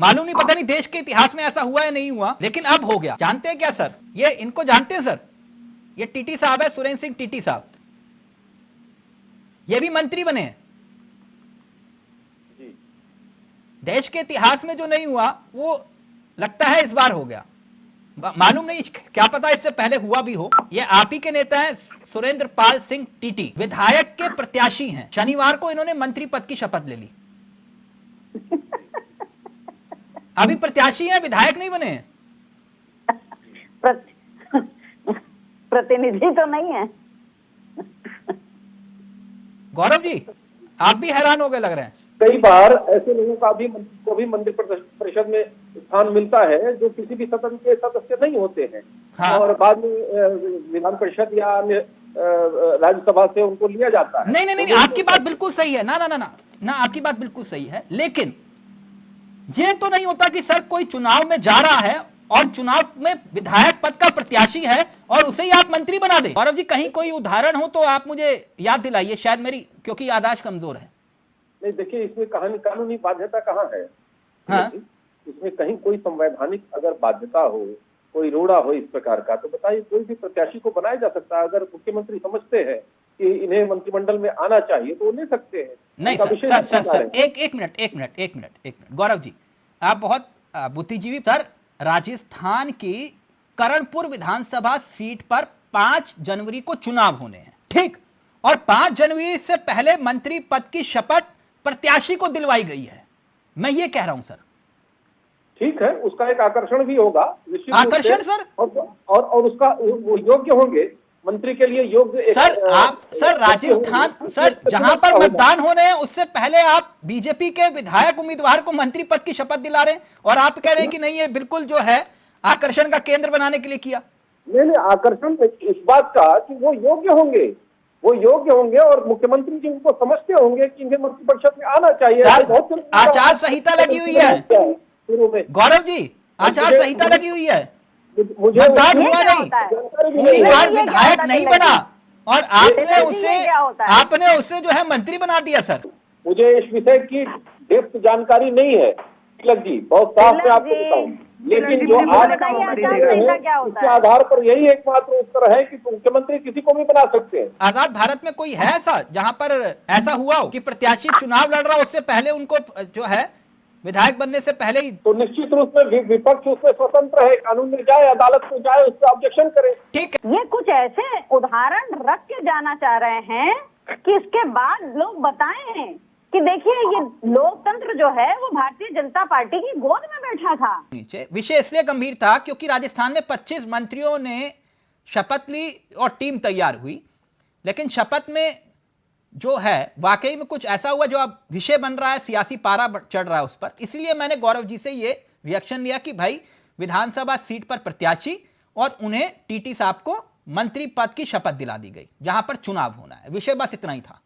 मालूम नहीं, पता नहीं देश के इतिहास में ऐसा हुआ या नहीं हुआ, लेकिन अब हो गया। जानते हैं क्या सर, ये इनको जानते हैं सर, ये टीटी साहब है, सुरेंद्र सिंह टीटी साहब, ये भी मंत्री बने हैं। देश के इतिहास में जो नहीं हुआ वो लगता है इस बार हो गया। मालूम नहीं, क्या पता इससे पहले हुआ भी हो। ये आप ही के नेता हैं सुरेंद्र पाल सिंह टीटी, विधायक के प्रत्याशी हैं। शनिवार को इन्होंने मंत्री पद की शपथ ले ली। अभी प्रत्याशी हैं, विधायक नहीं बने हैं। प्रतिनिधि तो नहीं है। गौरव जी, आप भी हैरान हो गए लग रहे हैं। कई बार ऐसे लोगों को भी मंत्रि परिषद में स्थान मिलता है जो किसी भी सदन के सदस्य नहीं होते हैं। हाँ। और बाद में विधान परिषद या अन्य राज्यसभा से उनको लिया जाता है। नहीं, आपकी बात बिल्कुल सही है। ना, आपकी बात बिल्कुल सही है, लेकिन ये तो नहीं होता कि सर कोई चुनाव में जा रहा है और चुनाव में विधायक पद का प्रत्याशी है और उसे ही आप मंत्री बना दें। गौरव जी, कहीं कोई उदाहरण हो तो आप मुझे याद दिलाइए, शायद मेरी क्योंकि याददाश्त कमजोर है। नहीं, देखिए, इसमें कानूनी बाध्यता कहाँ है? हाँ? इसमें कहीं कोई संवैधानिक अगर बाध्यता हो, कोई रोड़ा हो इस प्रकार का, तो बताइए, कोई भी प्रत्याशी को बनाया जा सकता है। अगर मुख्यमंत्री समझते हैं कि इन्हें मंत्रिमंडल में आना चाहिए तो वो ले सकते हैं। नहीं सर, एक मिनट गौरव जी, आप बहुत बुद्धिजीवी। सर, राजस्थान की करणपुर विधानसभा सीट पर 5 जनवरी को चुनाव होने हैं, ठीक? और 5 जनवरी से पहले मंत्री पद की शपथ प्रत्याशी को दिलवाई गई है। मैं ये कह रहा हूं सर। ठीक है, उसका एक आकर्षण भी होगा, आकर्षण सर, और उसका वो योग्य होंगे मंत्री के लिए योग्य। सर राजस्थान, सर जहां पर मतदान होने हैं उससे पहले आप बीजेपी के विधायक उम्मीदवार को मंत्री पद की शपथ दिला रहे हैं और आप कह रहे हैं कि नहीं, ये बिल्कुल जो है आकर्षण का केंद्र बनाने के लिए किया। नहीं, आकर्षण इस बात का कि वो योग्य होंगे और मुख्यमंत्री जी उनको समझते होंगे कि इन्हें मंत्रिपरिषद में आना चाहिए। आचार संहिता लगी हुई है शुरू में। गौरव जी, आचार संहिता लगी हुई है, मतदान हुआ नहीं, उम्मीदवार विधायक नहीं बना और आपने उसे जो है मंत्री बना दिया। सर, मुझे इस विषय की डेप्थ जानकारी नहीं है तिलक जी, बहुत साफ मैं आपको बताऊं, लेकिन जो आज उसके आधार पर यही एकमात्र उत्तर है कि मुख्यमंत्री किसी को भी बना सकते हैं। आजाद भारत में कोई है ऐसा जहां पर ऐसा हुआ हो कि प्रत्याशी चुनाव लड़ रहा हो, उससे पहले उनको जो है विधायक बनने से पहले ही? तो निश्चित रूप से विपक्ष उसमें स्वतंत्र है, कानून में जाए, अदालत में जाए, उस पर ऑब्जेक्शन करे। ठीक है, ये कुछ ऐसे उदाहरण रख के जाना चाह रहे हैं कि इसके बाद लोग बताएं कि देखिए ये लोकतंत्र जो है वो भारतीय जनता पार्टी की गोद में बैठा था। नीचे विषय इसलिए गंभीर था क्योंकि राजस्थान में 25 मंत्रियों ने शपथ ली और टीम तैयार हुई, लेकिन शपथ में जो है वाकई में कुछ ऐसा हुआ जो अब विषय बन रहा है, सियासी पारा चढ़ रहा है उस पर। इसलिए मैंने गौरव जी से ये रिएक्शन लिया कि भाई विधानसभा सीट पर प्रत्याशी और उन्हें टीटी साहब को मंत्री पद की शपथ दिला दी गई जहां पर चुनाव होना है। विषय बस इतना ही था।